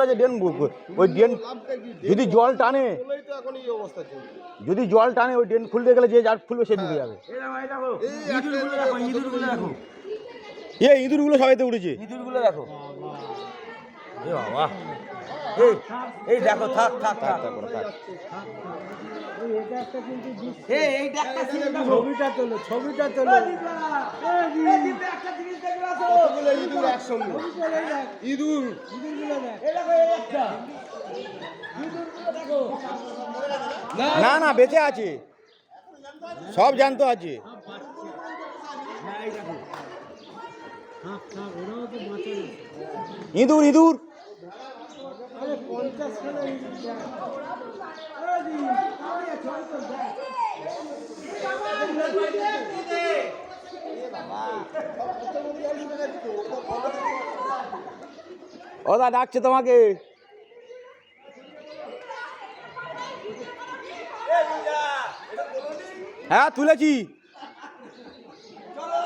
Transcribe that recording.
আছে ড্রেন, ওই ড্রেন যদি জল টানে, যদি জল টানে ওই ড্রেন খুলতে গেলে যে যার খুলবে সে ডুবে যাবে। এ ইঁদুরগুলো সবাইতে উঠেছে, ইঁদুরগুলো দেখো। এ বাবা, এই দেখো, থাক থাক থাক থাক। ছবিটা তোলো, ছবিটা তোলো। ইঁদুর একসঙ্গে, ইঁদুর না না বেঁচে আছে, সব জ্যান্ত আছে। ইঁদুর ইঁদুর ওদা ডাকছে তোমাকে। হ্যাঁ তুলেছি।